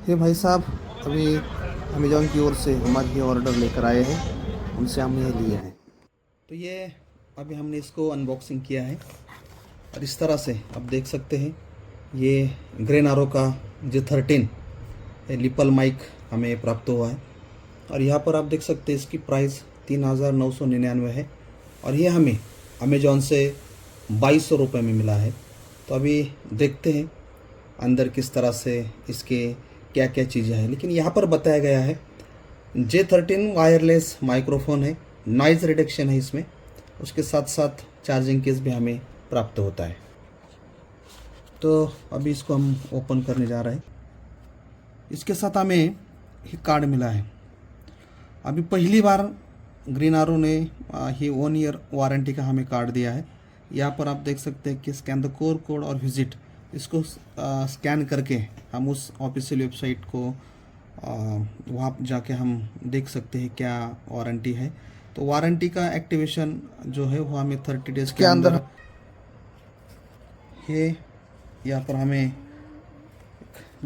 हे भाई साहब, अभी अमेज़ॉन की ओर से हमारे ये ऑर्डर लेकर आए हैं। उनसे हमने ये लिए हैं। तो ये अभी हमने इसको अनबॉक्सिंग किया है और इस तरह से आप देख सकते हैं। ये ग्रेनारो का J13 लिपल माइक हमें प्राप्त हुआ है और यहाँ पर आप देख सकते हैं इसकी प्राइस 3999 है और ये हमें अमेज़ॉन से 2200 रुपये में मिला है। तो अभी देखते हैं अंदर किस तरह से इसके क्या क्या चीज़ें हैं। लेकिन यहाँ पर बताया गया है J13 वायरलेस माइक्रोफोन है, नॉइज़ रिडक्शन है इसमें, उसके साथ साथ चार्जिंग केस भी हमें प्राप्त होता है। तो अभी इसको हम ओपन करने जा रहे हैं। इसके साथ हमें ये कार्ड मिला है। अभी पहली बार ग्रीनारो ने ये 1 ईयर वारंटी का हमें कार्ड दिया है। यहाँ पर आप देख सकते हैं कि स्कैन द कोर कोड और विजिट, इसको स्कैन करके हम उस ऑफिशियल वेबसाइट को वहाँ जाके हम देख सकते हैं क्या वारंटी है। तो वारंटी का एक्टिवेशन जो है वो हमें 30 डेज़ के अंदर ये यहाँ पर हमें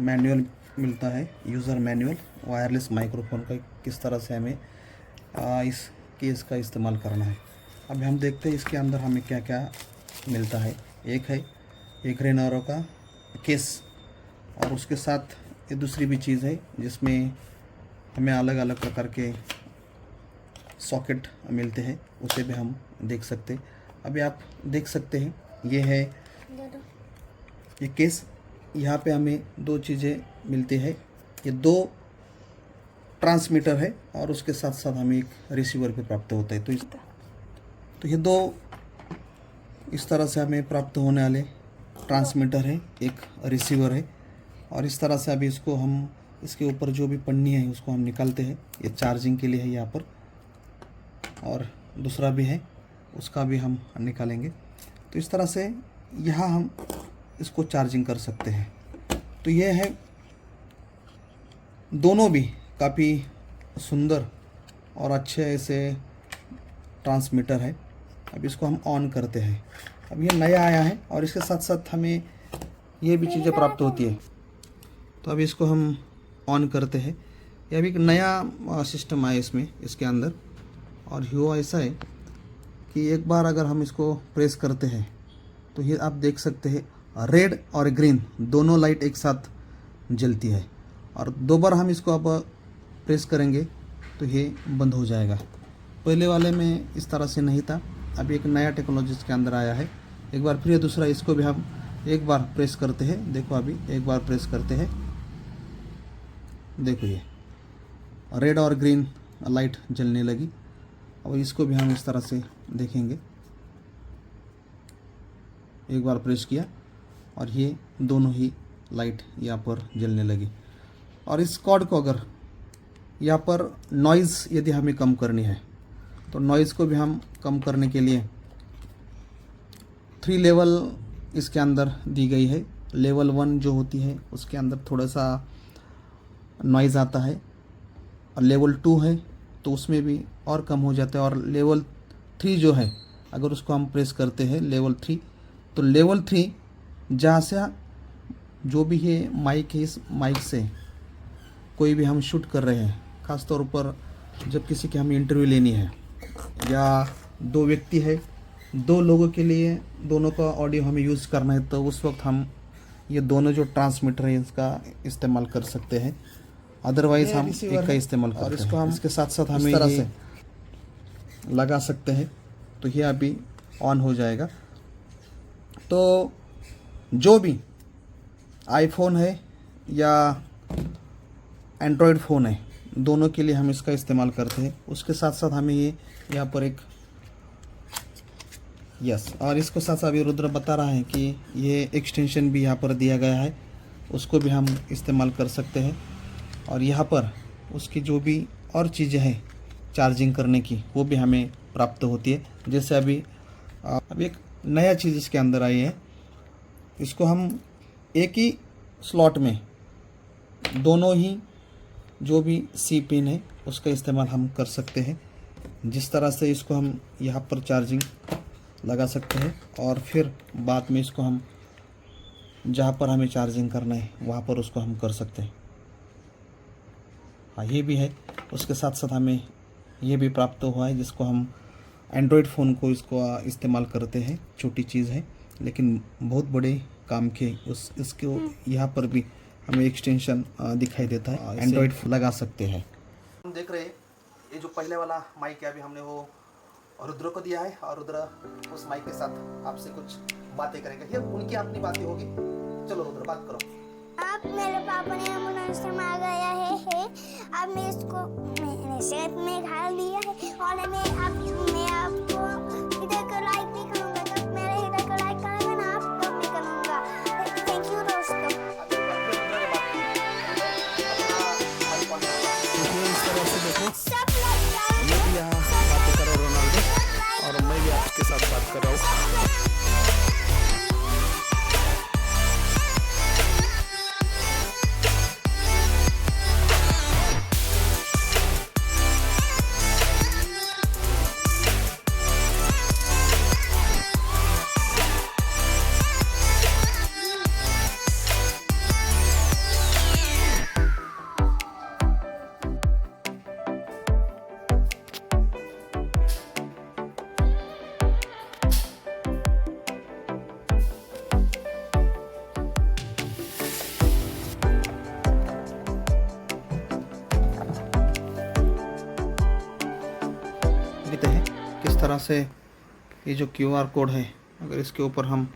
मैनुअल मिलता है, यूज़र मैनुअल वायरलेस माइक्रोफोन का, किस तरह से हमें इस केस का इस्तेमाल करना है। अभी हम देखते हैं इसके अंदर हमें क्या क्या मिलता है। एक है एक ग्रेनारो का केस और उसके साथ ये दूसरी भी चीज़ है जिसमें हमें अलग अलग प्रकार के सॉकेट मिलते हैं, उसे भी हम देख सकते हैं। अभी आप देख सकते हैं ये है ये केस। यहाँ पे हमें दो चीज़ें मिलती है, ये दो ट्रांसमीटर है और उसके साथ साथ हमें एक रिसीवर भी प्राप्त होता है। तो ये दो इस तरह से हमें प्राप्त होने वाले ट्रांसमीटर है, एक रिसीवर है और इस तरह से अभी इसको हम इसके ऊपर जो भी पन्नी है उसको हम निकालते हैं। ये चार्जिंग के लिए है यहाँ पर और दूसरा भी है, उसका भी हम निकालेंगे। तो इस तरह से यहाँ हम इसको चार्जिंग कर सकते हैं। तो ये है, दोनों भी काफ़ी सुंदर और अच्छे ऐसे ट्रांसमीटर है। अब इसको हम ऑन करते हैं। अब ये नया आया है और इसके साथ साथ हमें ये भी चीज़ें प्राप्त होती है। तो अभी इसको हम ऑन करते हैं। ये अभी एक नया सिस्टम आया इसमें, इसके अंदर, और हुआ ऐसा है कि एक बार अगर हम इसको प्रेस करते हैं तो ये आप देख सकते हैं रेड और ग्रीन दोनों लाइट एक साथ जलती है और दो बार हम इसको अब प्रेस करेंगे तो ये बंद हो जाएगा। पहले वाले में इस तरह से नहीं था, अभी एक नया टेक्नोलॉजी इसके अंदर आया है। एक बार फिर दूसरा इसको भी हम एक बार प्रेस करते हैं, देखो अभी एक बार प्रेस करते हैं, देखो ये रेड और ग्रीन लाइट जलने लगी। और इसको भी हम इस तरह से देखेंगे, एक बार प्रेस किया और ये दोनों ही लाइट यहाँ पर जलने लगी। और इस कॉर्ड को अगर यहाँ पर नॉइज़ यदि हमें कम करनी है तो नॉइज़ को भी हम कम करने के लिए 3 लेवल इसके अंदर दी गई है। लेवल 1 जो होती है उसके अंदर थोड़ा सा नॉइज़ आता है और लेवल 2 है तो उसमें भी और कम हो जाता है। और लेवल 3 जो है अगर उसको हम प्रेस करते हैं लेवल 3, तो लेवल 3 जहाँ से जो भी ये माइक है, इस माइक से कोई भी हम शूट कर रहे हैं, ख़ास तौर पर जब किसी की हमें इंटरव्यू लेनी है या दो व्यक्ति है, दो लोगों के लिए दोनों का ऑडियो हमें यूज़ करना है, तो उस वक्त हम ये दोनों जो ट्रांसमीटर है इसका इस्तेमाल कर सकते हैं। अदरवाइज़ हम एक का इस्तेमाल करते हैं। और इसको हम इसके साथ साथ हमें इस तरह से लगा सकते हैं तो ये अभी ऑन हो जाएगा। तो जो भी आईफोन है या एंड्रॉयड फ़ोन है, दोनों के लिए हम इसका इस्तेमाल करते हैं। उसके साथ साथ हमें ये यहाँ पर एक और इसको साथ साथ अभी रुद्र बता रहा है कि ये एक्सटेंशन भी यहाँ पर दिया गया है, उसको भी हम इस्तेमाल कर सकते हैं। और यहाँ पर उसकी जो भी और चीज़ें हैं चार्जिंग करने की वो भी हमें प्राप्त होती है। जैसे अभी एक नया चीज़ इसके अंदर आई है, इसको हम एक ही स्लॉट में दोनों ही जो भी सी पिन है उसका इस्तेमाल हम कर सकते हैं। जिस तरह से इसको हम यहाँ पर चार्जिंग लगा सकते हैं और फिर बाद में इसको हम जहाँ पर हमें चार्जिंग करना है वहाँ पर उसको हम कर सकते हैं। हाँ ये भी है। उसके साथ साथ हमें ये भी प्राप्त हुआ है जिसको हम एंड्रॉयड फ़ोन को इसको इस्तेमाल करते हैं। छोटी चीज़ है लेकिन बहुत बड़े काम के इसको यहाँ पर भी हमें एक्सटेंशन दिखाई देता है, एंड्रॉयड लगा सकते हैं। हम देख रहे हैं ये जो पहले वाला माइक है अभी हमने वो रुद्र को दिया है और रुद्र उस माइक के साथ आपसे कुछ बातें करेंगे। ये उनकी अपनी बातें होगी। चलो रुद्र बात करो। अब मेरे पापा ने एम्बुलेंस में आ गया है। अब मैं इसको मैंने शेप में घाल दिया है और मैं आपको इधर को लाइक भी करूँगा। जब मेरे इधर को लाइक करेंगे ना आपको भी करूँगा। थैंक यू दोस्तों। सब मैं भी यहाँ बातें कर रहा हूँ रोनाल्डो और मैं भी आपके साथ बात कर रहा हूँ। देखते हैं किस तरह से ये जो QR कोड है अगर इसके ऊपर हम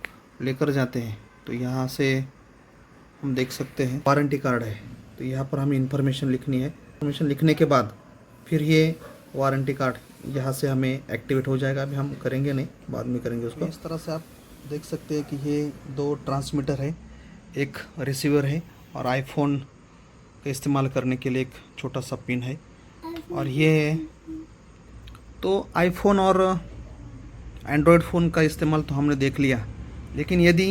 लेकर जाते हैं तो यहाँ से हम देख सकते हैं वारंटी कार्ड है। तो यहाँ पर हमें इन्फॉर्मेशन लिखनी है। इन्फॉर्मेशन लिखने के बाद फिर ये वारंटी कार्ड यहाँ से हमें एक्टिवेट हो जाएगा। अभी हम करेंगे नहीं, बाद में करेंगे उसको। इस तरह से आप देख सकते हैं कि ये 2 ट्रांसमीटर है, एक रिसीवर है और आईफोन का इस्तेमाल करने के लिए एक छोटा सा पिन है। और ये तो आईफोन और एंड्रॉयड फ़ोन का इस्तेमाल तो हमने देख लिया, लेकिन यदि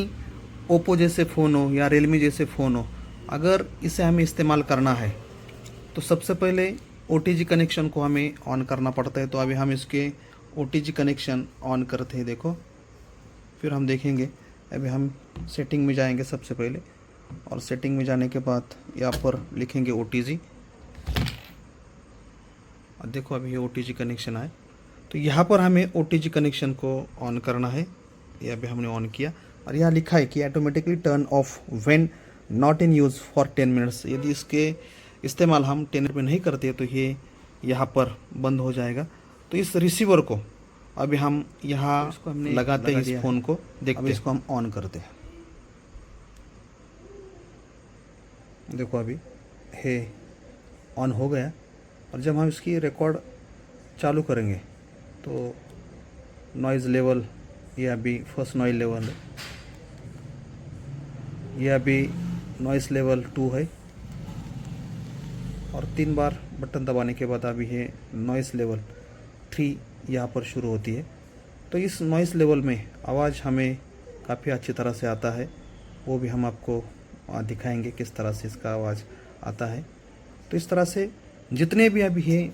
ओप्पो जैसे फ़ोन हो या रियलमी जैसे फ़ोन हो, अगर इसे हमें इस्तेमाल करना है तो सबसे पहले OTG कनेक्शन को हमें ऑन करना पड़ता है। तो अभी हम इसके OTG कनेक्शन ऑन करते हैं, देखो। फिर हम देखेंगे, अभी हम सेटिंग में जाएंगे सबसे पहले और सेटिंग में जाने के बाद यहाँ पर लिखेंगे OTG और देखो अभी ये OTG कनेक्शन आए। तो यहाँ पर हमें OTG कनेक्शन को ऑन करना है। ये अभी हमने ऑन किया और यहाँ लिखा है कि automatically turn off when not in use for 10 minutes. यदि इसके इस्तेमाल हम 10 मिनट में नहीं करते तो ये यहाँ पर बंद हो जाएगा। तो इस रिसीवर को अभी हम यहाँ लगाते हैं, इस फ़ोन को देखते हैं, इसको हम ऑन करते हैं। देखो अभी है ऑन हो गया और जब हम इसकी रिकॉर्ड चालू करेंगे तो नॉइज़ लेवल ये अभी फर्स्ट नॉइज़ लेवल है, ये अभी नॉइज़ लेवल 2 है और 3 बार बटन दबाने के बाद अभी ये नॉइज़ लेवल 3 यहाँ पर शुरू होती है। तो इस नॉइज़ लेवल में आवाज़ हमें काफ़ी अच्छी तरह से आता है, वो भी हम आपको दिखाएंगे किस तरह से इसका आवाज़ आता है। तो इस तरह से जितने भी अभी ये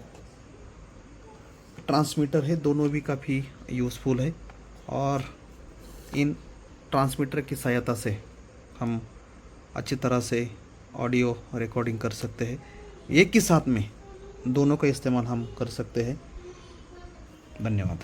ट्रांसमीटर है दोनों भी काफ़ी यूज़फुल है और इन ट्रांसमीटर की सहायता से हम अच्छी तरह से ऑडियो रिकॉर्डिंग कर सकते हैं। एक ही साथ में दोनों का इस्तेमाल हम कर सकते हैं। धन्यवाद।